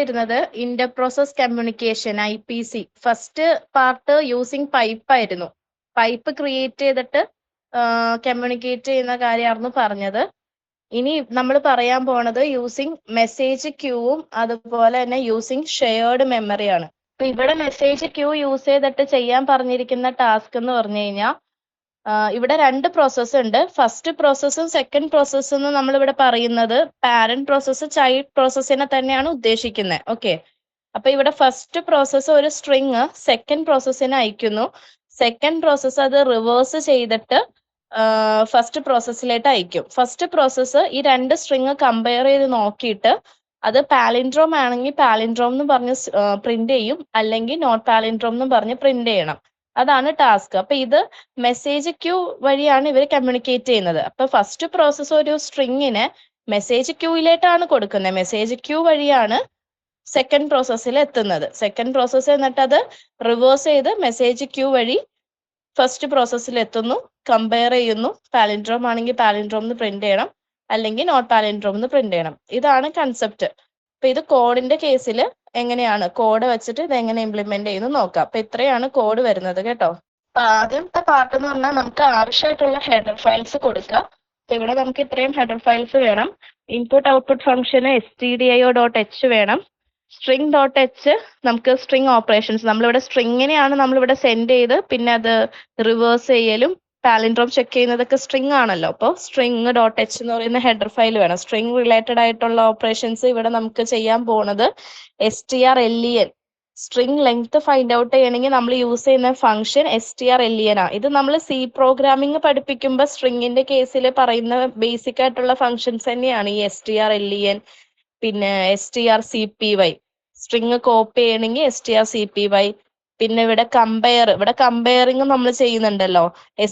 ിരുന്നത് inter process communication IPC first part using pipe ആയിരുന്നു. Pipe create ചെയ്തിട്ട് communicate ചെയ്യുന്ന കാര്യമായിരുന്നു പറഞ്ഞത്. ഇനി നമ്മൾ പറയാൻ പോണത് യൂസിങ് മെസ്സേജ് ക്യൂവും അതുപോലെ തന്നെ യൂസിങ് ഷെയർഡ് മെമ്മറിയാണ്. അപ്പൊ ഇവിടെ മെസ്സേജ് ക്യൂ യൂസ് ചെയ്തിട്ട് ചെയ്യാൻ പറഞ്ഞിരിക്കുന്ന ടാസ്ക് എന്ന് പറഞ്ഞു കഴിഞ്ഞാൽ ഇവിടെ രണ്ട് പ്രോസസ്സ് ഉണ്ട്. ഫസ്റ്റ് പ്രോസസ്സും സെക്കൻഡ് പ്രോസസ്സും എന്ന് നമ്മളിവിടെ പറയുന്നത് പാരന്റ് പ്രോസസ്സ് ചൈൽഡ് പ്രോസസ്സിനെ തന്നെയാണ് ഉദ്ദേശിക്കുന്നത്. ഓക്കെ, അപ്പൊ ഇവിടെ ഫസ്റ്റ് പ്രോസസ്സ് ഒരു സ്ട്രിങ് സെക്കൻഡ് പ്രോസസ്സിനെ അയക്കുന്നു. സെക്കൻഡ് പ്രോസസ്സ് അത് റിവേഴ്സ് ചെയ്തിട്ട് ഫസ്റ്റ് പ്രോസസ്സിലേക്ക് അയക്കും. ഫസ്റ്റ് പ്രോസസ്സ് ഈ രണ്ട് സ്ട്രിങ് കമ്പയർ ചെയ്ത് നോക്കിയിട്ട് അത് പാലിൻഡ്രോം ആണെങ്കിൽ പാലിൻഡ്രോം എന്ന് പറഞ്ഞ് പ്രിന്റ് ചെയ്യും, അല്ലെങ്കിൽ നോട്ട് പാലിൻഡ്രോം എന്ന് പറഞ്ഞ് പ്രിന്റ് ചെയ്യണം. അതാണ് ടാസ്ക്. അപ്പൊ ഇത് മെസ്സേജ് ക്യൂ വഴിയാണ് ഇവർ കമ്മ്യൂണിക്കേറ്റ് ചെയ്യുന്നത്. അപ്പൊ ഫസ്റ്റ് പ്രോസസ്സ് ഒരു സ്ട്രിങ്ങിനെ മെസ്സേജ് ക്യൂയിലേക്കാണ് കൊടുക്കുന്നത്. മെസ്സേജ് ക്യൂ വഴിയാണ് സെക്കൻഡ് പ്രോസസ്സിൽ എത്തുന്നത്. സെക്കൻഡ് പ്രോസസ്സ് എന്നിട്ട് അത് റിവേഴ്സ് ചെയ്ത് മെസ്സേജ് ക്യൂ വഴി ഫസ്റ്റ് പ്രോസസ്സിൽ എത്തുന്നു, കമ്പയർ ചെയ്യുന്നു. പാലിൻഡ്രോം ആണെങ്കിൽ പാലിൻഡ്രോം എന്ന് പ്രിന്റ് ചെയ്യണം, അല്ലെങ്കിൽ നോട്ട് പാലിൻഡ്രോം എന്ന് പ്രിന്റ് ചെയ്യണം. ഇതാണ് കൺസെപ്റ്റ്. അപ്പൊ ഇത് കോഡിന്റെ കേസിൽ എങ്ങനെയാണ് കോഡ് വെച്ചിട്ട് ഇത് എങ്ങനെ ഇംപ്ലിമെന്റ് ചെയ്യുന്നു നോക്കാം. അപ്പൊ ഇത്രയാണ് കോഡ് വരുന്നത് കേട്ടോ. അപ്പൊ ആദ്യത്തെ പാർട്ട് എന്ന് പറഞ്ഞാൽ നമുക്ക് ആവശ്യമായിട്ടുള്ള ഹെഡർ ഫയൽസ് കൊടുക്കാം. അപ്പൊ ഇവിടെ നമുക്ക് ഇത്രയും ഹെഡർ ഫയൽസ് വേണം. ഇൻപുട്ട് ഔട്ട്പുട്ട് ഫംഗ്ഷന് stdio.h വേണം. string.h നമുക്ക് സ്ട്രിങ് ഓപ്പറേഷൻസ്, നമ്മളിവിടെ സ്ട്രിങ്ങിനെയാണ് നമ്മളിവിടെ സെൻഡ് ചെയ്ത് പിന്നെ അത് റിവേഴ്സ് ചെയ്യലും പാലിൻഡ്രോം ചെക്ക് ചെയ്യുന്നതൊക്കെ സ്ട്രിങ് ആണല്ലോ. അപ്പോൾ string.h എന്ന് പറയുന്ന ഹെഡർ ഫയൽ വേണം. സ്ട്രിങ് റിലേറ്റഡ് ആയിട്ടുള്ള ഓപ്പറേഷൻസ് ഇവിടെ നമുക്ക് ചെയ്യാൻ പോണത് strlen, string length find out ചെയ്യണമെങ്കിൽ നമ്മൾ യൂസ് ചെയ്യുന്ന ഫംഗ്ഷൻ strlen ആണ്. ഇത് നമ്മൾ C പ്രോഗ്രാമിംഗ് പഠിപ്പിക്കുമ്പോൾ സ്ട്രിങ്ങിന്റെ കേസിൽ പറയുന്ന ബേസിക് ആയിട്ടുള്ള ഫംഗ്ഷൻസ് തന്നെയാണ് ഈ strlen, പിന്നെ strcpy, സ്ട്രിങ് കോപ്പി ചെയ്യണമെങ്കിൽ strcpy, പിന്നെ ഇവിടെ കമ്പയറിംഗ് നമ്മൾ ചെയ്യുന്നുണ്ടല്ലോ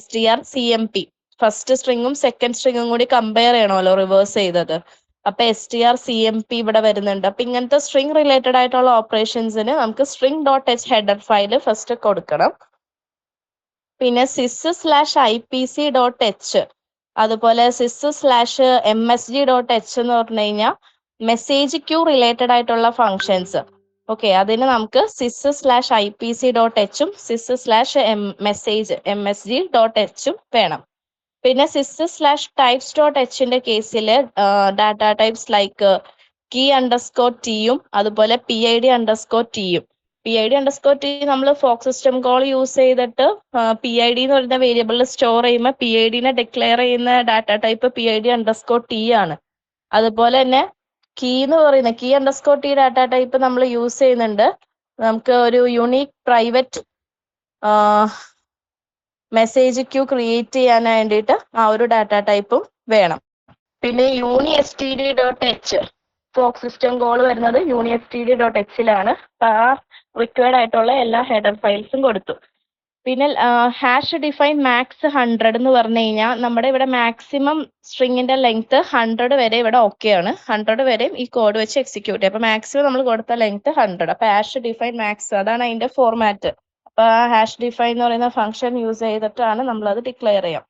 strcmp, ഫസ്റ്റ് സ്ട്രിങ്ങും സെക്കൻഡ് സ്ട്രിങ്ങും കൂടി കമ്പയർ ചെയ്യണമല്ലോ റിവേഴ്സ് ചെയ്തത്. അപ്പൊ strcmp ഇവിടെ വരുന്നുണ്ട്. അപ്പൊ ഇങ്ങനത്തെ സ്ട്രിങ് റിലേറ്റഡ് ആയിട്ടുള്ള ഓപ്പറേഷൻസിന് നമുക്ക് string.h ഹെഡർ ഫയൽ ഫസ്റ്റ് കൊടുക്കണം. പിന്നെ sys/ipc.h അതുപോലെ sys/msg.h എന്ന് പറഞ്ഞു കഴിഞ്ഞാൽ മെസ്സേജ് ക്യൂ റിലേറ്റഡ് ആയിട്ടുള്ള ഫങ്ഷൻസ്. ഓക്കെ, അതിന് നമുക്ക് sys/ipc.h ഉം sys/message വേണം. പിന്നെ sys/types.h കേസിൽ ഡാറ്റ ടൈപ്സ് ലൈക്ക് key_t യും അതുപോലെ PID_t യും. PID_t നമ്മൾ ഫോക്ക് സിസ്റ്റം കോൾ യൂസ് ചെയ്തിട്ട് PID എന്ന് പറയുന്ന വേരിയബിളിൽ സ്റ്റോർ ചെയ്യുമ്പോൾ PID-നെ ഡിക്ലെയർ ചെയ്യുന്ന ഡാറ്റ ടൈപ്പ് PID_t ആണ്. അതുപോലെ തന്നെ key_t ഡാറ്റ ടൈപ്പ് നമ്മൾ യൂസ് ചെയ്യുന്നുണ്ട്. നമുക്ക് ഒരു unique private message queue create ചെയ്യാൻ വേണ്ടിയിട്ട് ആ ഒരു ഡാറ്റ ടൈപ്പും വേണം. പിന്നെ unistd.h ഫോക്ക് സിസ്റ്റം കോൾ വരുന്നത് unistd.hലാണ്. ആ റിക്വയർഡ് ആയിട്ടുള്ള എല്ലാ ഹെഡർ ഫയൽസും കൊടുത്തു. പിന്നെ ഹാഷ് ഡിഫൈൻ മാക്സ് 100 എന്ന് പറഞ്ഞു കഴിഞ്ഞാൽ നമ്മുടെ ഇവിടെ മാക്സിമം സ്ട്രിങ്ങിന്റെ ലെങ്ത് 100 വരെ ഇവിടെ ഓക്കെ ആണ്. 100 വരെയും ഈ കോഡ് വെച്ച് എക്സിക്യൂട്ട് ചെയ്യും. അപ്പൊ മാക്സിമം നമ്മൾ കൊടുത്ത ലെങ്ത് 100. അപ്പൊ ഹാഷ് ഡിഫൈൻ മാക്സ് അതാണ് അതിന്റെ ഫോർമാറ്റ്. അപ്പൊ ഹാഷ് ഡിഫൈൻ എന്ന് പറയുന്ന ഫംഗ്ഷൻ യൂസ് ചെയ്തിട്ടാണ് നമ്മൾ അത് ഡിക്ലെയർ ചെയ്യാം.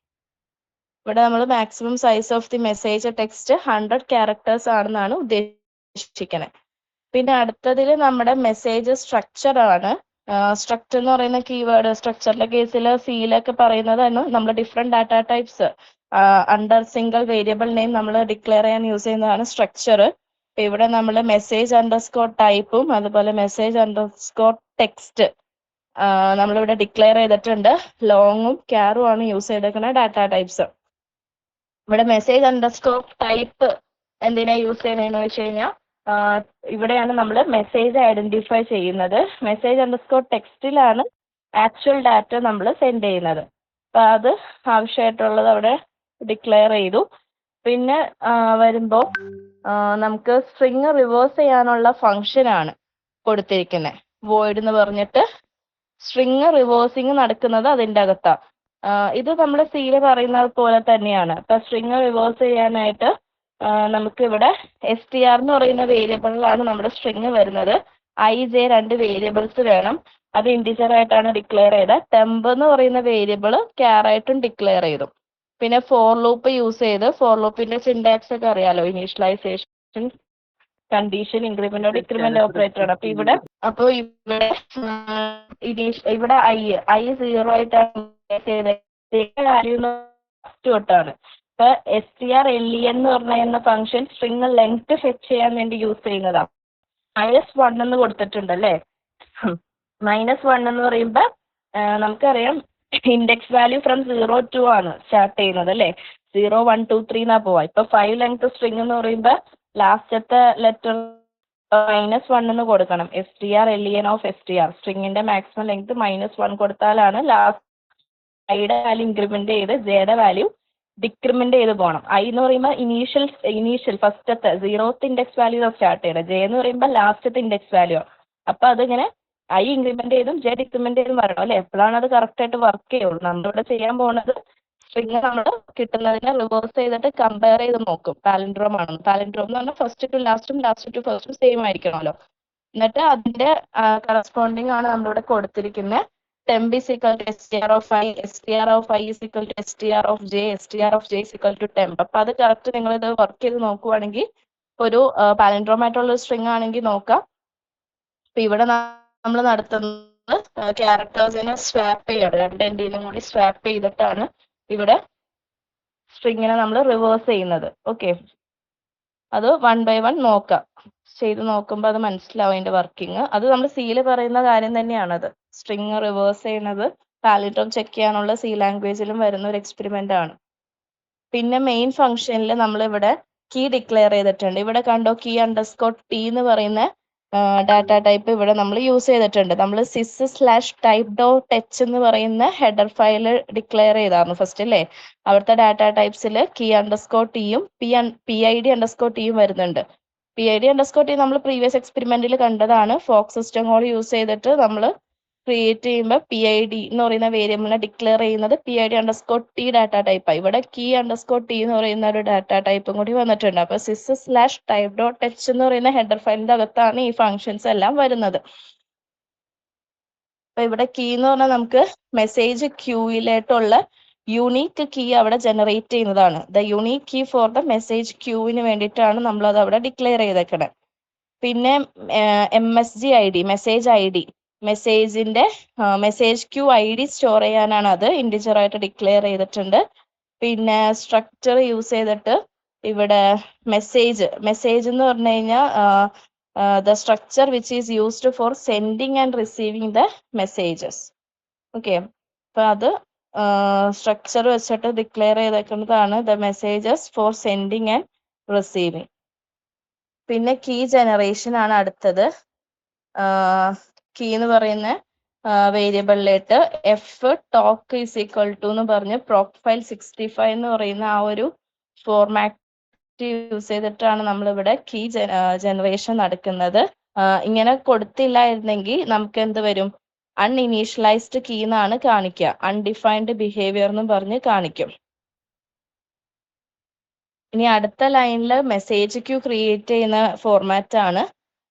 ഇവിടെ നമ്മൾ maximum size of the message text 100 characters ആണെന്നാണ് ഉദ്ദേശിക്കുന്നത്. പിന്നെ അടുത്തതിൽ നമ്മുടെ മെസ്സേജ് സ്ട്രക്ചർ ആണ്. സ്ട്രക്ചർ എന്ന് പറയുന്ന കീവേഡ് സ്ട്രക്ചറിന്റെ കേസിൽ സിയിലൊക്കെ പറയുന്നത് നമ്മൾ different data types under single variable name നമ്മൾ ഡിക്ലെയർ ചെയ്യാൻ യൂസ് ചെയ്യുന്നതാണ് സ്ട്രക്ചർ. ഇപ്പൊ ഇവിടെ നമ്മൾ message_type-ഉം അതുപോലെ message_text നമ്മളിവിടെ ഡിക്ലെയർ ചെയ്തിട്ടുണ്ട്. ലോങ്ങും ക്യാറും ആണ് യൂസ് ചെയ്തേക്കുന്ന ഡാറ്റ ടൈപ്സ്. ഇവിടെ message_type എന്തിനാ യൂസ് ചെയ്യുന്നതെന്ന് വെച്ച് കഴിഞ്ഞാൽ ഇവിടെയാണ് നമ്മൾ മെസ്സേജ് ഐഡന്റിഫൈ ചെയ്യുന്നത്. message_textലാണ് ആക്ച്വൽ ഡാറ്റ നമ്മൾ സെൻഡ് ചെയ്യുന്നത്. അപ്പൊ അത് ആവശ്യമായിട്ടുള്ളത് അവിടെ ഡിക്ലെയർ ചെയ്തു. പിന്നെ വരുമ്പോൾ നമുക്ക് സ്ട്രിങ് റിവേഴ്സ് ചെയ്യാനുള്ള ഫംഗ്ഷൻ ആണ് കൊടുത്തിരിക്കുന്നത്. void എന്ന് പറഞ്ഞിട്ട് സ്ട്രിങ് റിവേഴ്സിങ് നടക്കുന്നത് അതിൻ്റെ അകത്താണ്. ഇത് നമ്മൾ സിയിൽ പറയുന്നത് പോലെ തന്നെയാണ്. അപ്പൊ സ്ട്രിങ് റിവേഴ്സ് ചെയ്യാനായിട്ട് നമുക്ക് ഇവിടെ str എന്ന് പറയുന്ന വേരിയബിളിലാണ് നമ്മുടെ സ്ട്രിങ് വരുന്നത്. ij 2 വേരിയബിൾസ് വേണം. അത് ഇൻറ്റിജർ ആയിട്ടാണ് ഡിക്ലെയർ ചെയ്തത്. temp എന്ന് പറയുന്ന വേരിയബിൾ char ആയിട്ടും ഡിക്ലെയർ ചെയ്തു. പിന്നെ ഫോർ ലൂപ്പ് യൂസ് ചെയ്ത്, ഫോർ ലൂപ്പിന്റെ സിൻടാക്സ് ഒക്കെ അറിയാലോ, ഇനീഷ്യലൈസേഷൻ കണ്ടീഷൻ ഇൻക്രിമെന്റോ ഡിക്രിമെന്റ് ഓപ്പറേറ്റർ ആണ്. അപ്പൊ ഇവിടെ ഇവിടെ ഐ 0 ആയിട്ടാണ് വാല്യൂ തൊട്ടാണ്. ഇപ്പൊ str_len എന്ന് പറയുന്ന ഫംഗ്ഷൻ സ്ട്രിങ് ലെങ്ത് ഫെച്ച് ചെയ്യാൻ വേണ്ടി യൂസ് ചെയ്യുന്നതാണ്. -1 എന്ന് കൊടുത്തിട്ടുണ്ട് അല്ലേ. -1 എന്ന് പറയുമ്പോൾ നമുക്കറിയാം ഇൻഡെക്സ് വാല്യൂ ഫ്രം 0 to ആണ് സ്റ്റാർട്ട് ചെയ്യുന്നത് അല്ലേ. 0 1 2 3 എന്നാ പോവാ. ഇപ്പൊ 5 ലെങ്ത് സ്ട്രിങ് എന്ന് പറയുമ്പോൾ ലാസ്റ്റത്തെ ലെറ്റർ -1 എന്ന് കൊടുക്കണം. str_len of str സ്ട്രിങ്ങിന്റെ മാക്സിമം ലെങ്ത് -1 കൊടുത്താലാണ് ലാസ്റ്റ് ഐയുടെ വാല്യൂ ഇൻക്രിമെന്റ് ചെയ്ത് ജെയുടെ വാല്യൂ ഡിക്രിമെന്റ് ചെയ്ത് പോകണം. ഐ എന്ന് പറയുമ്പോൾ ഇനീഷ്യൽ ഫസ്റ്റത്തെ 0th ഇൻഡെക്സ് വാല്യൂ സ്റ്റാർട്ട് ചെയ്യണം. ജെ എന്ന് പറയുമ്പോൾ ലാസ്റ്റത്തെ ഇൻഡെക്സ് വാല്യൂ. അപ്പൊ അതിങ്ങനെ ഐ ഇൻക്രിമെന്റ് ചെയ്തും ജെ ഡിക്രിമെന്റ് ചെയ്തും വരണം അല്ലേ. എപ്പോഴാണ് അത് കറക്റ്റ് ആയിട്ട് വർക്ക് ചെയ്യുള്ളൂ. നമ്മളിവിടെ ചെയ്യാൻ പോകുന്നത് സ്ട്രിങ് നമ്മൾ കിട്ടുന്നതിനെ റിവേഴ്സ് ചെയ്തിട്ട് കമ്പയർ ചെയ്ത് നോക്കും. പാലൻഡ്രോം ആണ്. പാലൻഡ്രോം എന്ന് പറഞ്ഞാൽ ഫസ്റ്റ് ടു ലാസ്റ്റും ലാസ്റ്റ് ടു ഫസ്റ്റും സെയിം ആയിരിക്കണമല്ലോ. എന്നിട്ട് അതിന്റെ കറസ്പോണ്ടിങ് ആണ് നമ്മളിവിടെ കൊടുത്തിരിക്കുന്നത്. temp is equal to str of I, str of I is equal to str of j, str of j is equal to temp. അപ്പൊ അത് കറക്റ്റ് നിങ്ങൾ ഇത് വർക്ക് ചെയ്ത് നോക്കുവാണെങ്കിൽ ഒരു പാലൻഡ്രോം ആയിട്ടുള്ള സ്ട്രിങ് ആണെങ്കിൽ നോക്കാം. അപ്പൊ ഇവിടെ നമ്മൾ നടത്തുന്നത് ക്യാരക്ടേഴ്സിനെ സ്വാപ്പ് ചെയ്യാണ്. രണ്ട് എൻഡിലും കൂടി സ്വാപ്പ് ചെയ്തിട്ടാണ് ഇവിടെ സ്ട്രിങ്ങിനെ നമ്മൾ റിവേഴ്സ് ചെയ്യുന്നത്. ഓക്കെ, അത് 1 by 1 നോക്കാം. ചെയ്ത് നോക്കുമ്പോൾ അത് മനസ്സിലാവും അതിന്റെ വർക്കിംഗ്. അത് നമ്മൾ സിയിൽ പറയുന്ന കാര്യം തന്നെയാണത്. സ്ട്രിങ് റിവേഴ്സ് ചെയ്യുന്നത് പാലൻഡ്രോം ചെക്ക് ചെയ്യാനുള്ള സി ലാംഗ്വേജിലും വരുന്ന ഒരു എക്സ്പെരിമെന്റ് ആണ്. പിന്നെ മെയിൻ ഫംഗ്ഷനിൽ നമ്മൾ ഇവിടെ കീ ഡിക്ലെയർ ചെയ്തിട്ടുണ്ട്. ഇവിടെ കണ്ടോ key underscore t എന്ന് പറയുന്ന ഡാറ്റ ടൈപ്പ് ഇവിടെ നമ്മൾ യൂസ് ചെയ്തിട്ടുണ്ട്. നമ്മൾ sys/type.h എന്ന് പറയുന്ന ഹെഡർ ഫയൽ ഡിക്ലെയർ ചെയ്തായിരുന്നു ഫസ്റ്റ് അല്ലേ. അവിടുത്തെ ഡാറ്റ ടൈപ്സിൽ key underscore t യും pid underscore t യും വരുന്നുണ്ട്. pid underscore t നമ്മൾ പ്രീവിയസ് എക്സ്പെരിമെന്റിൽ കണ്ടതാണ്. ഫോക്ക് സിസ്റ്റം കോൾ യൂസ് ചെയ്തിട്ട് നമ്മൾ ക്രിയേറ്റ് ചെയ്യുമ്പോൾ PID എന്ന് പറയുന്ന വേരിയബിളിനെ ഡിക്ലെയർ ചെയ്യുന്നത് PID underscore t ഡാറ്റ ടൈപ്പാണ്. ഇവിടെ key underscore t എന്ന് പറയുന്ന ഒരു ഡാറ്റ ടൈപ്പും കൂടി വന്നിട്ടുണ്ട്. അപ്പൊ sys/type.h എന്ന് പറയുന്ന ഹെഡർ ഫയലിന്റെ അകത്താണ് ഈ ഫങ്ഷൻസ് എല്ലാം വരുന്നത്. അപ്പൊ ഇവിടെ കീ എന്ന് പറഞ്ഞാൽ നമുക്ക് മെസ്സേജ് ക്യൂയിലായിട്ടുള്ള യുണീക്ക് കീ അവിടെ ജനറേറ്റ് ചെയ്യുന്നതാണ്. The unique key for the message ക്യൂവിന് വേണ്ടിയിട്ടാണ് നമ്മൾ അത് അവിടെ ഡിക്ലെയർ ചെയ്തേക്കണത്. പിന്നെ MSG-ID മെസ്സേജ് ID മെസ്സേജിന്റെ മെസ്സേജ് ക്യൂ ID സ്റ്റോർ ചെയ്യാനാണ് അത് ഇൻഡിജർ ആയിട്ട് ഡിക്ലെയർ ചെയ്തിട്ടുണ്ട്. പിന്നെ സ്ട്രക്ചർ യൂസ് ചെയ്തിട്ട് ഇവിടെ മെസ്സേജ് എന്ന് പറഞ്ഞു കഴിഞ്ഞാൽ the structure which is used for sending and receiving the messages. Okay, അപ്പൊ അത് സ്ട്രക്ചർ വെച്ചിട്ട് ഡിക്ലെയർ ചെയ്തേക്കുന്നതാണ് the messages for sending and receiving. പിന്നെ കീ ജനറേഷൻ ആണ് അടുത്തത്. കീ എന്ന് പറയുന്ന വേരിയബിളിലേക്ക് f_talk is equal to എന്ന് പറഞ്ഞ് profile 65 എന്ന് പറയുന്ന ആ ഒരു ഫോർമാറ്റ് യൂസ് ചെയ്തിട്ടാണ് നമ്മളിവിടെ കീ ജനറേഷൻ നടക്കുന്നത്. ഇങ്ങനെ കൊടുത്തില്ലായിരുന്നെങ്കിൽ നമുക്ക് എന്ത് വരും? അൺഇനീഷ്യലൈസ്ഡ് കീ എന്നാണ് കാണിക്കുക. അൺഡിഫൈൻഡ് ബിഹേവിയർ എന്നും പറഞ്ഞ് കാണിക്കും. ഇനി അടുത്ത ലൈനിൽ മെസ്സേജ് ക്യൂ ക്രിയേറ്റ് ചെയ്യുന്ന ഫോർമാറ്റ് ആണ്.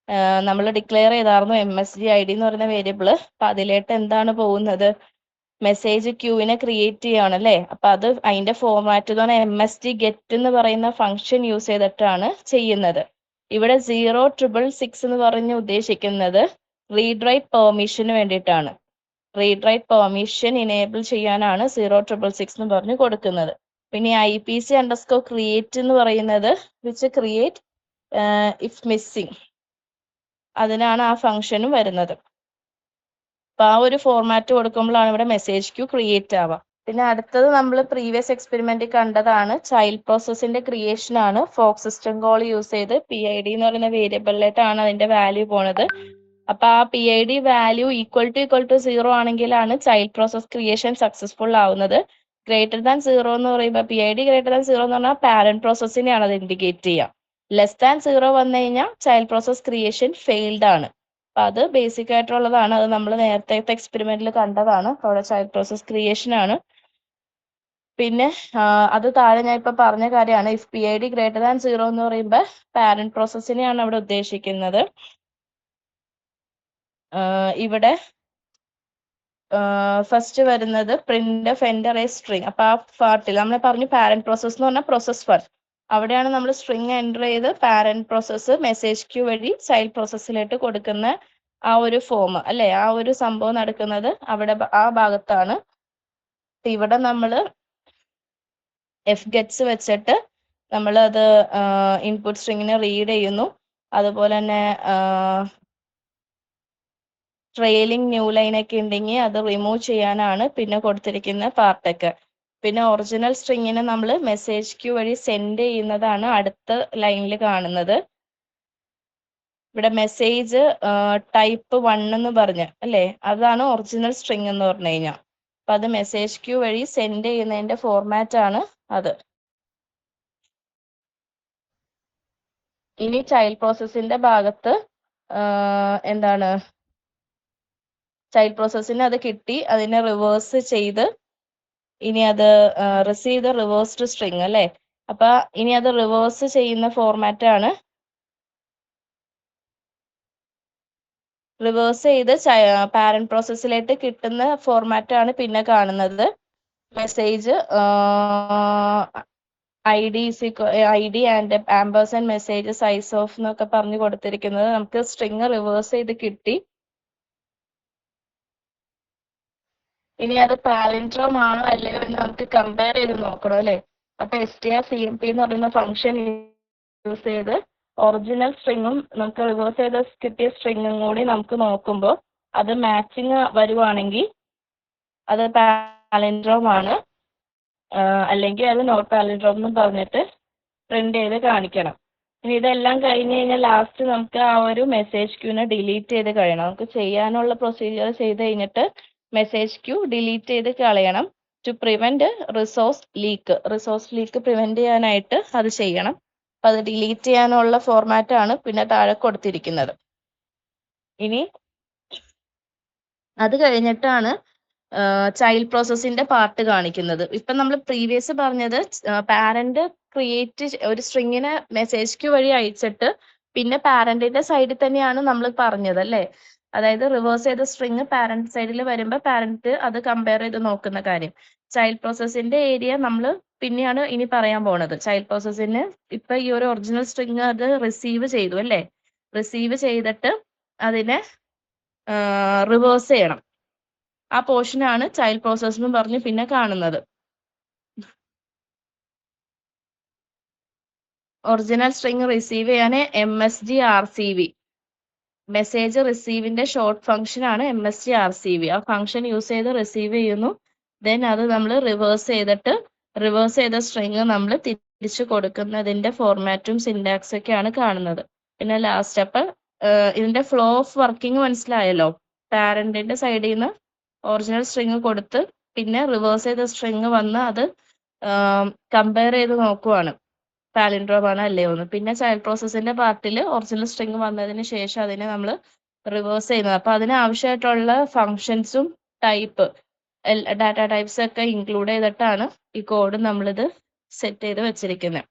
നമ്മൾ ഡിക്ലെയർ ചെയ്തായിരുന്നു MSG-ID എന്ന് പറയുന്ന വേരിയബിൾ. അപ്പൊ അതിലേക്ക് എന്താണ് പോകുന്നത്? മെസ്സേജ് ക്യൂവിനെ ക്രിയേറ്റ് ചെയ്യാണ് അല്ലേ. അപ്പൊ അത് അതിന്റെ ഫോർമാറ്റ് എന്ന് പറഞ്ഞാൽ MSG-get എന്ന് പറയുന്ന ഫംഗ്ഷൻ യൂസ് ചെയ്തിട്ടാണ് ചെയ്യുന്നത്. ഇവിടെ 0,666 എന്ന് പറഞ്ഞ് ഉദ്ദേശിക്കുന്നത് റീഡ് റൈറ്റ് പെർമിഷന് വേണ്ടിയിട്ടാണ്. റീഡ് റൈറ്റ് പെർമിഷൻ ഇനേബിൾ ചെയ്യാനാണ് 0,666 എന്ന് പറഞ്ഞ് കൊടുക്കുന്നത്. പിന്നെ IPC_create എന്ന് പറയുന്നത് വിച്ച് ക്രിയേറ്റ് ഇഫ് മിസ്സിങ്, അതിനാണ് ആ ഫംഗ്ഷനും വരുന്നത്. അപ്പൊ ആ ഒരു ഫോർമാറ്റ് കൊടുക്കുമ്പോഴാണ് ഇവിടെ മെസ്സേജ് ക്യൂ ക്രിയേറ്റ് ആവുക. പിന്നെ അടുത്തത് നമ്മൾ പ്രീവിയസ് എക്സ്പെരിമെന്റ് കണ്ടതാണ് ചൈൽഡ് പ്രോസസ്സിന്റെ ക്രിയേഷൻ ആണ്. ഫോക്ക് സിസ്റ്റം കോൾ യൂസ് ചെയ്ത് PID എന്ന് പറയുന്ന വേരിയബിളിലേക്കാണ് അതിന്റെ വാല്യൂ പോണത്. അപ്പൊ ആ PID വാല്യൂ ഈക്വൽ ടു 0 ആണെങ്കിലാണ് ചൈൽഡ് പ്രോസസ് ക്രിയേഷൻ സക്സസ്ഫുൾ ആവുന്നത്. ഗ്രേറ്റർ ദാൻ 0 എന്ന് പറയുമ്പോൾ PID ഗ്രേറ്റർ ദാൻ 0 എന്ന് പറഞ്ഞാൽ പാരന്റ് പ്രോസസ്സിനെയാണ് അത് ഇൻഡിക്കേറ്റ് ചെയ്യുക. ലെസ് ദാൻ 0 വന്നു കഴിഞ്ഞാൽ ചൈൽഡ് പ്രോസസ് ക്രിയേഷൻ ഫെയിൽഡ് ആണ്. അപ്പൊ അത് ബേസിക് ആയിട്ടുള്ളതാണ്. അത് നമ്മൾ നേരത്തെ എക്സ്പെരിമെന്റിൽ കണ്ടതാണ്. അവിടെ ചൈൽഡ് പ്രോസസ് ക്രിയേഷൻ ആണ്. പിന്നെ അത് താഴെ ഞാൻ ഇപ്പൊ പറഞ്ഞ കാര്യമാണ്. ഇഫ് PID ഗ്രേറ്റർ ദാൻ 0 എന്ന് പറയുമ്പോൾ പാരന്റ് പ്രോസസ്സിനെയാണ് അവിടെ ഉദ്ദേശിക്കുന്നത്. ഇവിടെ ഫസ്റ്റ് വരുന്നത് printf enter a string. അപ്പൊ ആ പാർട്ടിൽ നമ്മൾ പറഞ്ഞു പാരന്റ് പ്രോസസ് എന്ന് പറഞ്ഞാൽ പ്രോസസ് 1. അവിടെയാണ് നമ്മൾ സ്ട്രിങ് എൻ്റർ ചെയ്ത് പാരന്റ് പ്രോസസ്സ് മെസ്സേജ് ക്യൂ വഴി ചൈൽഡ് പ്രോസസ്സിലേക്ക് കൊടുക്കുന്ന ആ ഒരു ഫോം അല്ലെ, ആ ഒരു സംഭവം നടക്കുന്നത് അവിടെ ആ ഭാഗത്താണ്. ഇവിടെ നമ്മൾ എഫ് ഗെറ്റ്സ് വെച്ചിട്ട് നമ്മൾ അത് ഇൻപുട്ട് സ്ട്രിങ്ങിനെ റീഡ് ചെയ്യുന്നു. അതുപോലെ തന്നെ ട്രെയിലിംഗ് ന്യൂ ലൈൻ ഒക്കെ ഉണ്ടെങ്കിൽ അത് റിമൂവ് ചെയ്യാനാണ് പിന്നെ കൊടുത്തിരിക്കുന്ന പാർട്ടൊക്കെ. പിന്നെ ഒറിജിനൽ സ്ട്രിങ്ങിനെ നമ്മൾ മെസ്സേജ് ക്യൂ വഴി സെൻഡ് ചെയ്യുന്നതാണ് അടുത്ത ലൈനിൽ കാണുന്നത്. ഇവിടെ മെസ്സേജ് ടൈപ്പ് 1 എന്ന് പറഞ്ഞ് അല്ലേ, അതാണ് ഒറിജിനൽ സ്ട്രിങ് എന്ന് പറഞ്ഞു കഴിഞ്ഞാൽ. അപ്പൊ അത് മെസ്സേജ് ക്യൂ വഴി സെൻഡ് ചെയ്യുന്നതിന്റെ ഫോർമാറ്റ് ആണ് അത്. ഇനി ചൈൽഡ് പ്രോസസ്സിന്റെ ഭാഗത്ത് എന്താണ്, ചൈൽഡ് പ്രോസസ്സിന് അത് കിട്ടി, അതിനെ റിവേഴ്സ് ചെയ്ത് ഇനി അത് റിസീവ് ദ റിവേഴ്സ്ഡ് സ്ട്രിങ് അല്ലേ. അപ്പൊ ഇനി അത് റിവേഴ്സ് ചെയ്യുന്ന ഫോർമാറ്റ് ആണ്. റിവേഴ്സ് ചെയ്ത് പാരന്റ് പ്രോസസ്സിലേക്ക് കിട്ടുന്ന ഫോർമാറ്റ് ആണ് പിന്നെ കാണുന്നത്. Message id and ampersand message size of എന്നൊക്കെ പറഞ്ഞു കൊടുത്തിരിക്കുന്നത്. നമുക്ക് സ്ട്രിങ് റിവേഴ്സ് ചെയ്ത് കിട്ടി. ഇനി അത് പാലൻഡ്രോം ആണോ അല്ലയോ എന്ന് നമുക്ക് കമ്പയർ ചെയ്ത് നോക്കണം അല്ലേ. അപ്പൊ strcmp എന്ന് പറയുന്ന ഫംഗ്ഷൻ യൂസ് ചെയ്ത് ഒറിജിനൽ സ്ട്രിങ്ങും നമുക്ക് റിവേഴ്സ് ചെയ്ത് കിട്ടിയ സ്ട്രിങ്ങും കൂടി നമുക്ക് നോക്കുമ്പോൾ അത് മാച്ചിങ് വരുവാണെങ്കിൽ അത് പാലൻഡ്രോം ആണ്, അല്ലെങ്കിൽ അത് നോട്ട് പാലൻഡ്രോം എന്ന് പറഞ്ഞിട്ട് പ്രിന്റ് ചെയ്ത് കാണിക്കണം. ഇനി ഇതെല്ലാം കഴിഞ്ഞ് കഴിഞ്ഞാൽ ലാസ്റ്റ് നമുക്ക് ആ ഒരു മെസ്സേജ് ക്യൂനെ ഡിലീറ്റ് ചെയ്ത് കഴിയണം. നമുക്ക് ചെയ്യാനുള്ള പ്രൊസീജിയർ ചെയ്ത് കഴിഞ്ഞിട്ട് മെസ്സേജ് ക്യൂ ഡിലീറ്റ് ചെയ്ത് കളയണം. To prevent resource leak prevent ചെയ്യാനായിട്ട് അത് ചെയ്യണം. അപ്പൊ അത് ഡിലീറ്റ് ചെയ്യാനുള്ള ഫോർമാറ്റ് ആണ് പിന്നെ താഴെ കൊടുത്തിരിക്കുന്നത്. ഇനി അത് കഴിഞ്ഞിട്ടാണ് ചൈൽഡ് പ്രോസസ്സിന്റെ പാർട്ട് കാണിക്കുന്നത്. ഇപ്പൊ നമ്മൾ പ്രീവിയസ് പറഞ്ഞത് പാരന്റ് ക്രിയേറ്റ് ഒരു സ്ട്രിങ്ങിനെ മെസ്സേജ് ക്യൂ വഴി അയച്ചിട്ട് പിന്നെ പാരന്റിന്റെ സൈഡിൽ തന്നെയാണ് നമ്മൾ പറഞ്ഞത് അല്ലേ. അതായത് റിവേഴ്സ് ചെയ്ത സ്ട്രിങ് പാരന്റ് സൈഡിൽ വരുമ്പോൾ പാരന്റ് അത് കമ്പയർ ചെയ്ത് നോക്കുന്ന കാര്യം. ചൈൽഡ് പ്രോസസ്സിന്റെ ഏരിയ നമ്മൾ പിന്നെയാണ് ഇനി പറയാൻ പോണത്. ചൈൽഡ് പ്രോസസ്സിന് ഇപ്പൊ ഈ ഒരു ഒറിജിനൽ സ്ട്രിങ് അത് റിസീവ് ചെയ്തു അല്ലേ, റിസീവ് ചെയ്തിട്ട് അതിനെ റിവേഴ്സ് ചെയ്യണം. ആ പോർഷനാണ് ചൈൽഡ് പ്രോസസ് എന്ന് പറഞ്ഞ് പിന്നെ കാണുന്നത്. ഒറിജിനൽ സ്ട്രിങ് റിസീവ് ചെയ്യാൻ MSG-RCV മെസ്സേജ് റിസീവിന്റെ ഷോർട്ട് ഫംഗ്ഷൻ ആണ് MSG-RCV. ആ ഫംഗ്ഷൻ യൂസ് ചെയ്ത് റിസീവ് ചെയ്യുന്നു. ദെൻ അത് നമ്മൾ റിവേഴ്സ് ചെയ്ത സ്ട്രിങ് നമ്മൾ തിരിച്ചു കൊടുക്കുന്നതിന്റെ ഫോർമാറ്റും സിൻടാക്സ് ഒക്കെയാണ് കാണുന്നത്. പിന്നെ ലാസ്റ്റ് അപ്പൊ ഇതിന്റെ ഫ്ലോ ഓഫ് വർക്കിംഗ് മനസ്സിലായല്ലോ. പാരന്റിന്റെ സൈഡിൽ നിന്ന് ഒറിജിനൽ സ്ട്രിങ് കൊടുത്ത് പിന്നെ റിവേഴ്സ് ചെയ്ത സ്ട്രിങ് വന്ന് അത് കമ്പയർ ചെയ്ത് നോക്കുവാണ് പാലിൻഡ്രോം ആണ് അല്ലയോ എന്ന്. പിന്നെ ചൈൽഡ് പ്രോസസ്സിന്റെ പാർട്ടിൽ ഒറിജിനൽ സ്ട്രിങ് വന്നതിന് ശേഷം അതിനെ നമ്മൾ റിവേഴ്സ് ചെയ്യുന്നത്. അപ്പൊ അതിന് ആവശ്യമായിട്ടുള്ള ഫങ്ഷൻസും ഡാറ്റ ടൈപ്സ് ഒക്കെ ഇൻക്ലൂഡ് ചെയ്തിട്ടാണ് ഈ കോഡ് നമ്മളിത് സെറ്റ് ചെയ്ത് വെച്ചിരിക്കുന്നത്.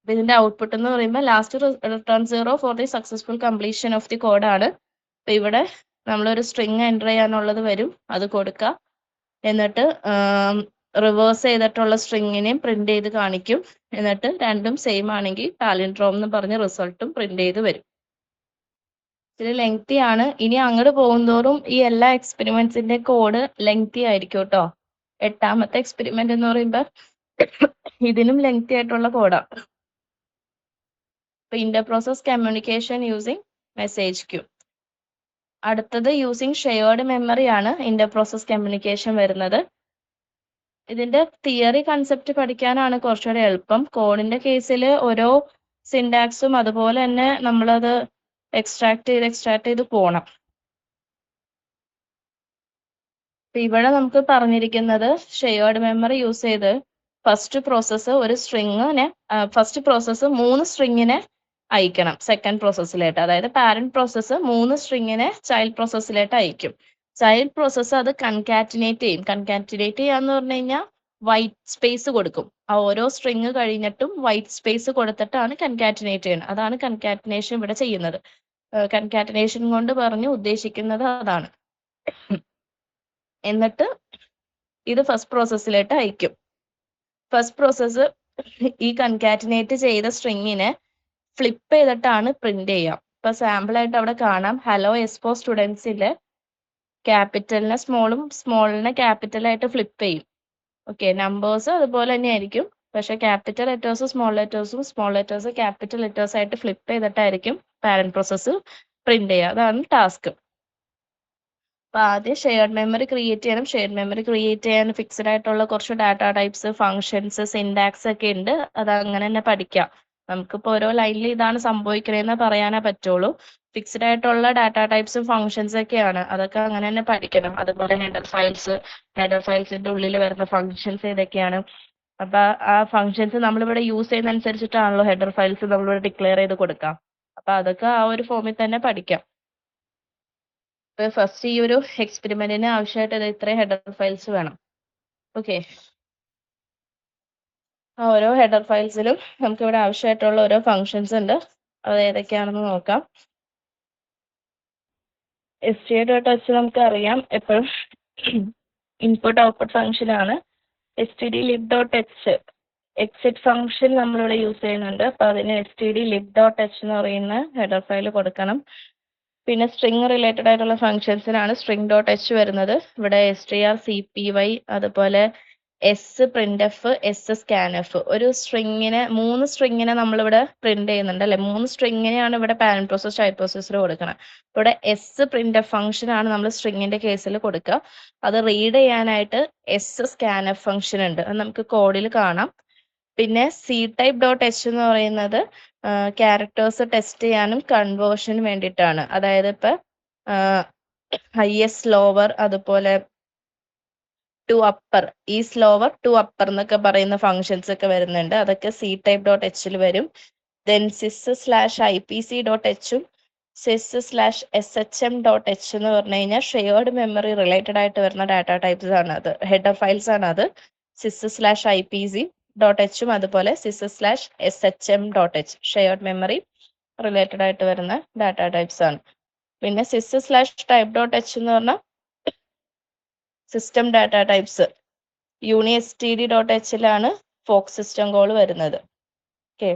ഇതിന്റെ ഔട്ട്പുട്ട് എന്ന് പറയുമ്പോൾ last return 0 for the successful completion of the കോഡാണ്. അപ്പൊ ഇവിടെ നമ്മളൊരു സ്ട്രിങ് എൻ്റർ ചെയ്യാനുള്ളത് വരും, അത് കൊടുക്കാം. എന്നിട്ട് റിവേഴ്സ് ചെയ്തിട്ടുള്ള സ്ട്രിങ്ങിനെയും പ്രിന്റ് ചെയ്ത് കാണിക്കും. എന്നിട്ട് രണ്ടും സെയിം ആണെങ്കിൽ പാലിൻഡ്രോം എന്ന് പറഞ്ഞ റിസൾട്ടും പ്രിന്റ് ചെയ്ത് വരും. ഇത് ലെങ്തി ആണ്. ഇനി അങ്ങോട്ട് പോകുന്തോറും ഈ എല്ലാ എക്സ്പെരിമെന്റ്സിന്റെ കോഡ് ലെങ്തി ആയിരിക്കും കേട്ടോ. 8ാമത്തെ എക്സ്പെരിമെന്റ് എന്ന് പറയുമ്പോൾ ഇതിനും ലെങ്തി ആയിട്ടുള്ള കോഡാണ്. Inter process communication using message queue. അടുത്തത് യൂസിങ് ഷെയർഡ് മെമ്മറി ആണ് ഇന്റർ പ്രോസസ് കമ്മ്യൂണിക്കേഷൻ വരുന്നത്. ഇതിന്റെ തിയറി കൺസെപ്റ്റ് പഠിക്കാനാണ് കുറച്ചുകൂടെ എളുപ്പം. കോഡിന്റെ കേസിൽ ഓരോ സിൻടാക്സും അതുപോലെ തന്നെ നമ്മളത് എക്സ്ട്രാക്ട് ചെയ്ത് പോകണം. ഇവിടെ നമുക്ക് പറഞ്ഞിരിക്കുന്നത് ഷെയർഡ് മെമ്മറി യൂസ് ചെയ്ത് ഫസ്റ്റ് പ്രോസസ്സ് 3 സ്ട്രിങ്ങിനെ അയക്കണം സെക്കൻഡ് പ്രോസസ്സിലായിട്ട്. അതായത് പാരന്റ് പ്രോസസ്സ് 3 സ്ട്രിങ്ങിനെ ചൈൽഡ് പ്രോസസ്സിലായിട്ട് അയക്കും. ചൈൽഡ് പ്രോസസ്സ് അത് കൺകാറ്റിനേറ്റ് ചെയ്യും. കൺകാറ്റിനേറ്റ് ചെയ്യാന്ന് പറഞ്ഞു കഴിഞ്ഞാൽ വൈറ്റ് സ്പേസ് കൊടുക്കും. ആ ഓരോ സ്ട്രിങ് കഴിഞ്ഞിട്ടും വൈറ്റ് സ്പേസ് കൊടുത്തിട്ടാണ് കൺകാറ്റിനേറ്റ് ചെയ്യുന്നത്. അതാണ് കൺകാറ്റിനേഷൻ ഇവിടെ ചെയ്യുന്നത്. കൺകാറ്റിനേഷൻ കൊണ്ട് പറഞ്ഞു ഉദ്ദേശിക്കുന്നത് അതാണ്. എന്നിട്ട് ഇത് ഫസ്റ്റ് പ്രോസസ്സിലായിട്ട് അയക്കും. ഫസ്റ്റ് പ്രോസസ്സ് ഈ കൺകാറ്റിനേറ്റ് ചെയ്ത സ്ട്രിങ്ങിനെ ഫ്ലിപ്പ് ചെയ്തിട്ടാണ് പ്രിന്റ് ചെയ്യുക. ഇപ്പൊ സാമ്പിൾ ആയിട്ട് അവിടെ കാണാം ഹലോ എസ്പോ സ്റ്റുഡൻസിലെ ക്യാപിറ്റലിനെ സ്മോളും സ്മോളിനെ ക്യാപിറ്റലായിട്ട് ഫ്ലിപ്പ് ചെയ്യും. ഓക്കെ, നമ്പേഴ്സ് അതുപോലെ തന്നെ ആയിരിക്കും, പക്ഷെ ക്യാപിറ്റൽ ലെറ്റേഴ്സും സ്മോൾ ലെറ്റേഴ്സ് ക്യാപിറ്റൽ ലെറ്റേഴ്സ് ആയിട്ട് ഫ്ലിപ്പ് ചെയ്തിട്ടായിരിക്കും പാരന്റ് പ്രോസസ്സ് പ്രിന്റ് ചെയ്യുക. അതാണ് ടാസ്ക്. അപ്പൊ ആദ്യം ഷെയർഡ് മെമ്മറി ക്രിയേറ്റ് ചെയ്യണം. ഷെയർഡ് മെമ്മറി ക്രിയേറ്റ് ചെയ്യാൻ ഫിക്സഡ് ആയിട്ടുള്ള കുറച്ച് ഡാറ്റ ടൈപ്സ്, ഫങ്ഷൻസ്, സിൻടാക്സ് ഒക്കെ ഉണ്ട്. അത് അങ്ങനെ തന്നെ പഠിക്കാം. നമുക്കിപ്പോ ഓരോ ലൈനിൽ ഇതാണ് സംഭവിക്കണേന്ന് പറയാനേ പറ്റുള്ളൂ. ഫിക്സഡ് ആയിട്ടുള്ള ഡാറ്റ ടൈപ്സും ഫങ്ഷൻസ് ഒക്കെയാണ്, അതൊക്കെ അങ്ങനെ തന്നെ പഠിക്കണം. അതുപോലെ ഹെഡർ ഫയൽസിന്റെ ഉള്ളിൽ വരുന്ന ഫങ്ഷൻസ് ഏതൊക്കെയാണ്. അപ്പൊ ആ ഫങ്ഷൻസ് നമ്മളിവിടെ യൂസ് ചെയ്യുന്ന അനുസരിച്ചിട്ടാണല്ലോ ഹെഡർ ഫയൽസ് നമ്മളിവിടെ ഡിക്ലെയർ ചെയ്ത് കൊടുക്കാം. അപ്പൊ അതൊക്കെ ആ ഒരു ഫോമിൽ തന്നെ പഠിക്കാം. ഇപ്പൊ ഫസ്റ്റ് ഈ ഒരു എക്സ്പെരിമെന്റിന് ആവശ്യമായിട്ട് ഇത്രയും ഹെഡർ ഫയൽസ് വേണം. ഓക്കെ, ഓരോ ഹെഡർ ഫയൽസിലും നമുക്ക് ഇവിടെ ആവശ്യമായിട്ടുള്ള ഓരോ ഫങ്ഷൻസ് ഉണ്ട്. അത് ഏതൊക്കെയാണെന്ന് നോക്കാം. std.h നമുക്ക് അറിയാം എപ്പോഴും ഇൻപുട്ട് ഔട്ട്പുട്ട് ഫംഗ്ഷൻ ആണ്. std_lib.h exit ഫംഗ്ഷൻ നമ്മളിവിടെ യൂസ് ചെയ്യുന്നുണ്ട്. അപ്പൊ അതിന് std_lib.h എന്ന് പറയുന്ന ഹെഡർ ഫയൽ കൊടുക്കണം. പിന്നെ സ്ട്രിങ് റിലേറ്റഡ് ആയിട്ടുള്ള ഫംഗ്ഷൻസിനാണ് string.h വരുന്നത്. ഇവിടെ str, cpy, അതുപോലെ എസ് പ്രിന്റ് എഫ്, എസ് സ്കാൻഎഫ്. ഒരു സ്ട്രിങ്ങിനെ 3 സ്ട്രിങ്ങിനെ നമ്മളിവിടെ പ്രിന്റ് ചെയ്യുന്നുണ്ട് അല്ലെ. 3 സ്ട്രിങ്ങിനെയാണ് ഇവിടെ പാരന്റ് പ്രോസസ് ചൈൽഡ് പ്രോസസ്സിൽ കൊടുക്കണം. ഇവിടെ എസ് പ്രിന്റ് എഫ് ഫംഗ്ഷൻ ആണ് നമ്മൾ സ്ട്രിങ്ങിന്റെ കേസിൽ കൊടുക്കുക. അത് റീഡ് ചെയ്യാനായിട്ട് എസ് സ്കാൻഎഫ് ഫംഗ്ഷൻ ഉണ്ട്, അത് നമുക്ക് കോഡിൽ കാണാം. പിന്നെ ctype.h എന്ന് പറയുന്നത് ക്യാരക്ടേഴ്സ് ടെസ്റ്റ് ചെയ്യാനും കൺവേർഷനും വേണ്ടിയിട്ടാണ്. അതായത് ഇപ്പൊ ഹയസ്റ്റ് ലോവർ, അതുപോലെ ടു അപ്പർ, ഈ സ്ലോവർ ടു അപ്പർ എന്നൊക്കെ പറയുന്ന ഫങ്ഷൻസ് ഒക്കെ വരുന്നുണ്ട്. അതൊക്കെ ctype.hൽ വരും. ദെൻ sys/ipc.hഉം sys/shm.h എന്ന് പറഞ്ഞു കഴിഞ്ഞാൽ ഷെയർഡ് മെമ്മറി റിലേറ്റഡ് ആയിട്ട് വരുന്ന ഡാറ്റ ടൈപ്സ് ആണ്. അത് ഹെഡർ ഫയൽസ് ആണ്. അത് sys/ipc.hഉം അതുപോലെ sys/shm.h ഷെയർഡ് മെമ്മറി റിലേറ്റഡ് ആയിട്ട് വരുന്ന ഡാറ്റ ടൈപ്സ് ആണ്. പിന്നെ sys/type.h എന്ന് പറഞ്ഞാൽ സിസ്റ്റം ഡാറ്റ ടൈപ്സ്. unistd.hലാണ് ഫോക്ക് സിസ്റ്റം കോൾ വരുന്നത്. ഓക്കെ,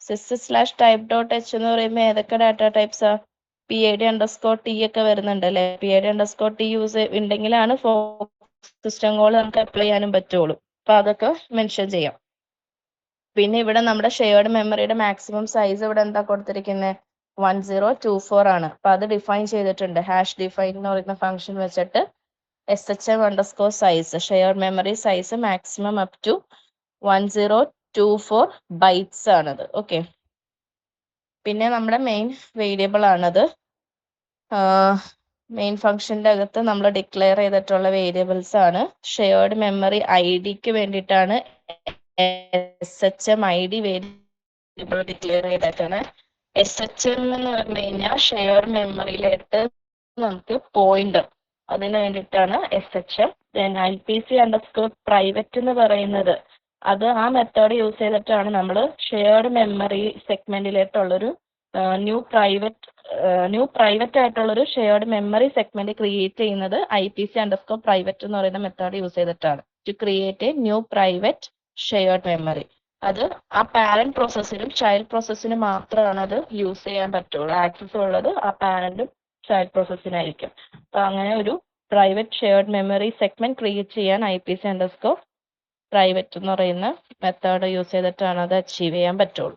sys/type.h എന്ന് പറയുമ്പോൾ ഏതൊക്കെ ഡാറ്റ ടൈപ്സാ? PID_T ഒക്കെ വരുന്നുണ്ട് അല്ലെ. PID_T യൂസ് ഉണ്ടെങ്കിലാണ് ഫോക്ക് സിസ്റ്റം കോൾ നമുക്ക് അപ്ലൈ ചെയ്യാനും പറ്റുള്ളൂ. അപ്പൊ അതൊക്കെ മെൻഷൻ ചെയ്യാം. പിന്നെ ഇവിടെ നമ്മുടെ ഷെയർഡ് മെമ്മറിയുടെ മാക്സിമം സൈസ് ഇവിടെ എന്താ കൊടുത്തിരിക്കുന്നത്? 1024 ആണ്. അപ്പൊ അത് ഡിഫൈൻ ചെയ്തിട്ടുണ്ട്. #define എന്ന് പറയുന്ന ഫംഗ്ഷൻ വെച്ചിട്ട് shm_size shared memory size maximum up to 1024 bytes ആണത്. ഓക്കെ, പിന്നെ നമ്മുടെ മെയിൻ വേരിയബിൾ ആണത്. മെയിൻ ഫംഗ്ഷന്റെ അകത്ത് നമ്മൾ ഡിക്ലെയർ ചെയ്തിട്ടുള്ള വേരിയബിൾസ് ആണ്. ഷെയർഡ് മെമ്മറി ഐഡിക്ക് വേണ്ടിയിട്ടാണ് shm_id വേരിയബിൾ ഡിക്ലെയർ ചെയ്തിട്ടാണ്. shm എന്ന് പറഞ്ഞു കഴിഞ്ഞാൽ ഷെയർഡ് മെമ്മറിയിലായിട്ട് നമുക്ക് പോയിന്റർ, അതിന് വേണ്ടിയിട്ടാണ് shm. ദെൻ IPC_private എന്ന് പറയുന്നത്, അത് ആ മെത്തേഡ് യൂസ് ചെയ്തിട്ടാണ് നമ്മൾ ഷെയർഡ് മെമ്മറി സെഗ്മെന്റിലേക്കുള്ളൊരു ന്യൂ പ്രൈവറ്റ് ആയിട്ടുള്ളൊരു ഷെയർഡ് മെമ്മറി സെഗ്മെന്റ് ക്രിയേറ്റ് ചെയ്യുന്നത്. IPC_private എന്ന് പറയുന്ന മെത്തേഡ് യൂസ് ചെയ്തിട്ടാണ്. To create a new private shared memory. അത് ആ പാരന്റ് പ്രോസസ്സിനും ചൈൽഡ് പ്രോസസ്സിനും മാത്രമാണ് അത് യൂസ് ചെയ്യാൻ പറ്റുള്ളൂ. ആക്സസ് ഉള്ളത് ആ പാരന്റും ചൈൽഡ് പ്രോസസ്സിനായിരിക്കും. അപ്പൊ അങ്ങനെ ഒരു private shared memory segment create ചെയ്യാൻ IPC_private എന്ന് പറയുന്ന മെത്തേഡ് യൂസ് ചെയ്തിട്ടാണ് അത് അച്ചീവ് ചെയ്യാൻ പറ്റുള്ളൂ.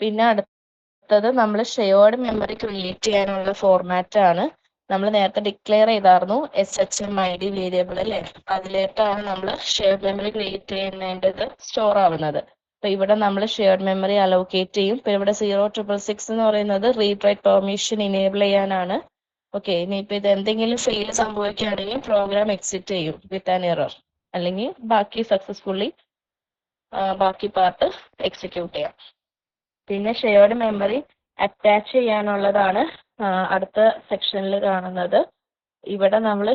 പിന്നെ അടുത്തത് നമ്മൾ ഷെയർഡ് മെമ്മറി ക്രിയേറ്റ് ചെയ്യാനുള്ള ഫോർമാറ്റ് ആണ്. നമ്മൾ നേരത്തെ ഡിക്ലെയർ ചെയ്തായിരുന്നു shm_id വേരിയബിൾ അല്ലേ. അതിലേക്കാണ് നമ്മൾ ഷെയർഡ് മെമ്മറി ക്രിയേറ്റ് ചെയ്യുന്നതിൻ്റെ സ്റ്റോർ ആവുന്നത്. അപ്പൊ ഇവിടെ നമ്മൾ ഷെയർഡ് മെമ്മറി അലോക്കേറ്റ് ചെയ്യും. ഇപ്പൊ ഇവിടെ 0666 എന്ന് പറയുന്നത് റീഡ് റൈറ്റ് പെർമിഷൻ ഇനേബിൾ ചെയ്യാനാണ്. ഓക്കെ, ഇനിയിപ്പോൾ ഇത് എന്തെങ്കിലും ഫെയിൽ സംഭവിക്കുകയാണെങ്കിൽ പ്രോഗ്രാം എക്സിറ്റ് ചെയ്യും വിത്ത് ആൻ എറർ, അല്ലെങ്കിൽ ബാക്കി പാർട്ട് എക്സിക്യൂട്ട് ചെയ്യാം. പിന്നെ ഷെയർഡ് മെമ്മറി അറ്റാച്ച് ചെയ്യാനുള്ളതാണ് അടുത്ത സെക്ഷനിൽ കാണുന്നത്. ഇവിടെ നമ്മൾ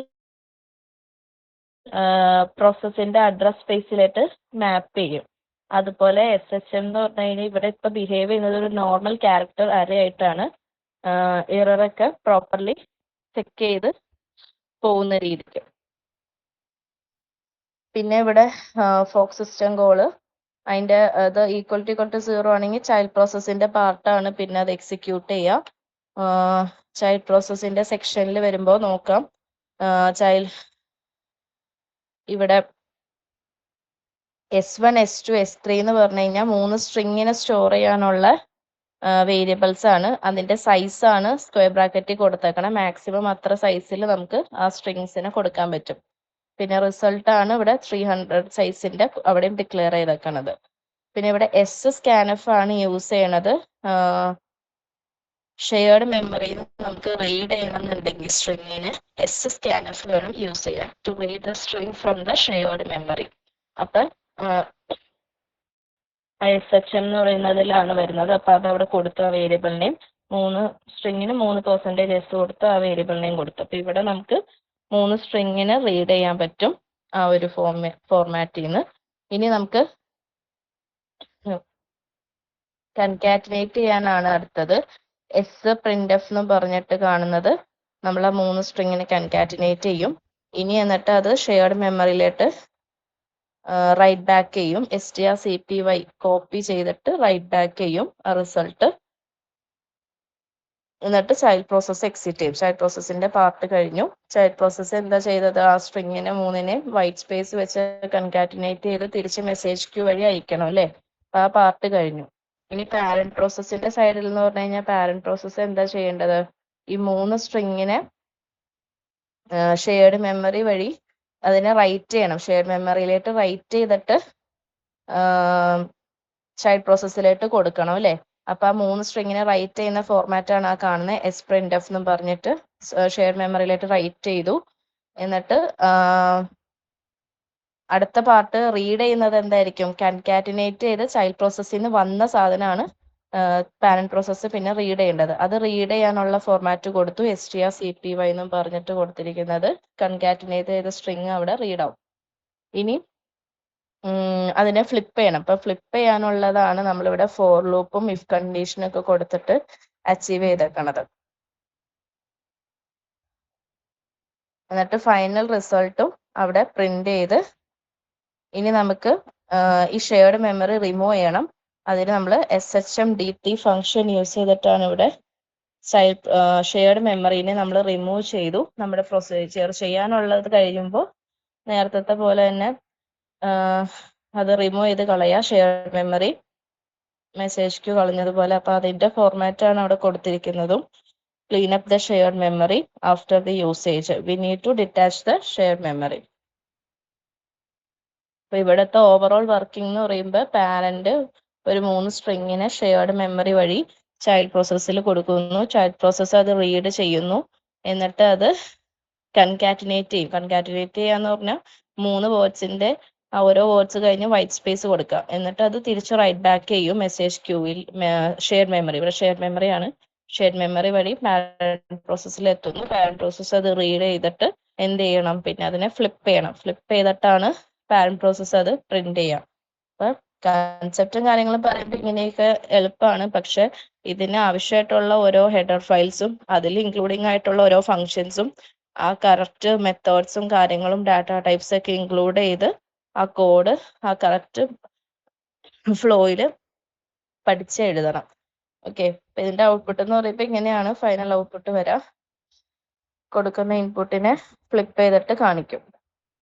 പ്രോസസ്സിന്റെ അഡ്രസ് സ്പേസിലേക്ക് മാപ്പ് ചെയ്യും. അതുപോലെ SHM എന്ന് പറഞ്ഞു കഴിഞ്ഞാൽ ഇവിടെ ഇപ്പൊ ബിഹേവ് ചെയ്യുന്നത് ഒരു നോർമൽ ക്യാരക്ടർ അറേ ആയിട്ടാണ്. എററൊക്കെ പ്രോപ്പർലി ചെക്ക് ചെയ്ത് പോകുന്ന രീതിക്ക്. പിന്നെ ഇവിടെ ഫോക്ക് സിസ്റ്റം കോള് അതിന്റെ അത് ഈക്വൽ ടു 0 ആണെങ്കിൽ ചൈൽഡ് പ്രോസസ്സിന്റെ പാർട്ടാണ് പിന്നെ അത് എക്സിക്യൂട്ട് ചെയ്യുക. ചൈൽഡ് പ്രോസസ്സിന്റെ സെക്ഷനിൽ വരുമ്പോൾ നോക്കാം. ചൈൽഡ് ഇവിടെ S1 S2 S3 എന്ന് പറഞ്ഞു കഴിഞ്ഞാൽ 3 സ്ട്രിങ്ങിനെ സ്റ്റോർ ചെയ്യാനുള്ള വേരിയബിൾസ് ആണ്. അതിന്റെ സൈസ് ആണ് സ്ക്വയർ ബ്രാക്കറ്റിൽ കൊടുത്തേക്കണം. മാക്സിമം അത്ര സൈസിൽ നമുക്ക് ആ സ്ട്രിങ്സിനെ കൊടുക്കാൻ പറ്റും. പിന്നെ റിസൾട്ട് ആണ് ഇവിടെ 300 സൈസിന്റെ അവിടെയും ഡിക്ലെയർ ചെയ്തേക്കണത്. പിന്നെ ഇവിടെ എസ് സ്കാനഫ് ആണ് യൂസ് ചെയ്യണത്. ഷെയർഡ് മെമ്മറിയിൽ നമുക്ക് റീഡ് ചെയ്യണമെന്നുണ്ടെങ്കിൽ സ്ട്രിങ്ങിന് എസ് സ്കാനഫ് വേണം യൂസ് ചെയ്യാൻ to read the string from the shared memory. അപ്പൊ SHM എന്ന് പറയുന്നതിലാണ് വരുന്നത്. അപ്പൊ അത് അവിടെ കൊടുത്തു ആ വേരിയബിൾ നെയിം 3 സ്ട്രിങ്ങിന് 3% എസ് കൊടുത്ത് ആ വേരിയബിൾ നെയിം കൊടുത്തു. അപ്പൊ ഇവിടെ നമുക്ക് 3 സ്ട്രിങ്ങിന് റീഡ് ചെയ്യാൻ പറ്റും ആ ഒരു ഫോർമാറ്റിൽ നിന്ന്. ഇനി നമുക്ക് കൺകാറ്റിനേറ്റ് ചെയ്യാനാണ് അടുത്തത്. എസ് പ്രിന്റ് എഫ് എന്ന് പറഞ്ഞിട്ട് കാണുന്നത് നമ്മൾ ആ 3 സ്ട്രിങ്ങിനെ കൺകാറ്റിനേറ്റ് ചെയ്യും. ഇനി എന്നിട്ട് അത് ഷെയർഡ് മെമ്മറിയിലോട്ട് റൈറ്റ് ബാക്ക് ചെയ്യും. strcpy കോപ്പി ചെയ്തിട്ട് റൈറ്റ് ബാക്ക് ചെയ്യും ആ റിസൾട്ട്. എന്നിട്ട് ചൈൽഡ് പ്രോസസ്സ് എക്സിറ്റ് ചെയ്യും. ചൈൽഡ് പ്രോസസ്സിന്റെ പാർട്ട് കഴിഞ്ഞു. ചൈൽഡ് പ്രോസസ്സ് എന്താ ചെയ്തത്? ആ സ്ട്രിങ്ങിനെ 3നെ വൈറ്റ് സ്പേസ് വെച്ച് കൺകാറ്റിനേറ്റ് ചെയ്ത് തിരിച്ച് മെസ്സേജ് ക്യൂ വഴി അയക്കണം അല്ലേ? ആ പാർട്ട് കഴിഞ്ഞു. ഇനി പാരന്റ് പ്രോസസ്സിന്റെ സൈഡിൽ എന്ന് പറഞ്ഞു കഴിഞ്ഞാൽ പാരന്റ് പ്രോസസ്സ് എന്താ ചെയ്യേണ്ടത്? ഈ 3 സ്ട്രിങ്ങിനെ ഷെയർഡ് മെമ്മറി വഴി അതിനെ റൈറ്റ് ചെയ്യണം. ഷെയർഡ് മെമ്മറിയിലേക്ക് റൈറ്റ് ചെയ്തിട്ട് ചൈൽഡ് പ്രോസസ്സിലേക്ക് കൊടുക്കണം അല്ലേ? അപ്പൊ ആ 3 സ്ട്രിങ്ങിനെ റൈറ്റ് ചെയ്യുന്ന ഫോർമാറ്റ് ആണ് ആ കാണുന്നത്. എസ് പ്രിന്റ് എഫ് എന്ന് പറഞ്ഞിട്ട് ഷെയർഡ് മെമ്മറിയിലേക്ക് റൈറ്റ് ചെയ്തു. എന്നിട്ട് അടുത്ത പാർട്ട് റീഡ് ചെയ്യുന്നത് എന്തായിരിക്കും? കൺകാറ്റിനേറ്റ് ചെയ്ത് ചൈൽഡ് പ്രോസസ്സിൽ നിന്ന് വന്ന സാധനമാണ് പാരന്റ് പ്രോസസ്സ് പിന്നെ റീഡ് ചെയ്യേണ്ടത്. അത് റീഡ് ചെയ്യാനുള്ള ഫോർമാറ്റ് കൊടുത്തു. strcpy എന്നും പറഞ്ഞിട്ട് കൊടുത്തിരിക്കുന്നത് കൺകാറ്റിനേറ്റ് ചെയ്ത സ്ട്രിങ് അവിടെ റീഡ് ആവും. ഇനി അതിനെ ഫ്ലിപ്പ് ചെയ്യണം. അപ്പൊ ഫ്ലിപ്പ് ചെയ്യാനുള്ളതാണ് നമ്മളിവിടെ ഫോർ ലൂപ്പും ഇഫ് കണ്ടീഷനും ഒക്കെ കൊടുത്തിട്ട് അച്ചീവ് ചെയ്തേക്കണത്. എന്നിട്ട് ഫൈനൽ റിസൾട്ടും അവിടെ പ്രിന്റ് ചെയ്ത് ഇനി നമുക്ക് ഈ ഷെയർഡ് മെമ്മറി റിമൂവ് ചെയ്യണം. അതിന് നമ്മൾ SHMDT ഫംഗ്ഷൻ യൂസ് ചെയ്തിട്ടാണ് ഇവിടെ ഷെയർഡ് മെമ്മറിനെ നമ്മൾ റിമൂവ് ചെയ്തു. നമ്മുടെ പ്രൊസീജിയർ ചെയ്യാനുള്ളത് കഴിയുമ്പോൾ നേരത്തെ പോലെ തന്നെ അത് റിമൂവ് ചെയ്ത് കളയുക. ഷെയർഡ് മെമ്മറി മെസ്സേജ് ക്യൂ കളഞ്ഞതുപോലെ. അപ്പൊ അതിന്റെ ഫോർമാറ്റ് ആണ് അവിടെ കൊടുത്തിരിക്കുന്നതും. Clean up the shared memory after the usage. We need to detach the shared memory. അപ്പൊ ഇവിടുത്തെ ഓവറോൾ വർക്കിംഗ് എന്ന് പറയുമ്പോൾ പാരന്റ് ഒരു 3 സ്ട്രിങ്ങിനെ ഷെയർഡ് മെമ്മറി വഴി ചൈൽഡ് പ്രോസസ്സിൽ കൊടുക്കുന്നു. ചൈൽഡ് പ്രോസസ്സ് അത് റീഡ് ചെയ്യുന്നു. എന്നിട്ട് അത് കൺകാറ്റിനേറ്റ് ചെയ്യും. കൺകാറ്റിനേറ്റ് ചെയ്യാന്ന് പറഞ്ഞാൽ 3 വേർഡ്സിന്റെ ഓരോ വേർഡ്സ് കഴിഞ്ഞ് വൈറ്റ് സ്പേസ് കൊടുക്കുക. എന്നിട്ട് അത് തിരിച്ച് റൈറ്റ് ബാക്ക് ചെയ്യും മെസ്സേജ് ക്യൂവിൽ. ഷെയർഡ് മെമ്മറി, ഇവിടെ ഷെയർഡ് മെമ്മറി ആണ്. ഷെയർഡ് മെമ്മറി വഴി പാരന്റ് പ്രോസസ്സിൽ എത്തുന്നു. പാരന്റ് പ്രോസസ്സ് അത് റീഡ് ചെയ്തിട്ട് എന്ത് ചെയ്യണം? പിന്നെ അതിനെ ഫ്ലിപ്പ് ചെയ്യണം. ഫ്ലിപ്പ് ചെയ്തിട്ടാണ് പാരന്റ് പ്രോസസ്സ് അത് പ്രിന്റ് ചെയ്യാം. അപ്പൊ കൺസെപ്റ്റും കാര്യങ്ങളും പറയുമ്പോൾ ഇങ്ങനെയൊക്കെ എളുപ്പമാണ്. പക്ഷെ ഇതിന് ആവശ്യമായിട്ടുള്ള ഓരോ ഹെഡർ ഫയൽസും അതിൽ ഇൻക്ലൂഡിംഗ് ആയിട്ടുള്ള ഓരോ ഫങ്ഷൻസും ആ കറക്റ്റ് മെത്തേഡ്സും കാര്യങ്ങളും ഡാറ്റ ടൈപ്സ് ഒക്കെ ഇൻക്ലൂഡ് ചെയ്ത് ആ കോഡ് ആ കറക്റ്റ് ഫ്ലോയിൽ പഠിച്ചെഴുതണം. ഓക്കെ. അപ്പൊ ഇതിന്റെ ഔട്ട്പുട്ട് എന്ന് പറയുമ്പോൾ ഇങ്ങനെയാണ് ഫൈനൽ ഔട്ട്പുട്ട് വരാം. കൊടുക്കുന്ന ഇൻപുട്ടിനെ ഫ്ലിപ്പ് ചെയ്തിട്ട് കാണിക്കും.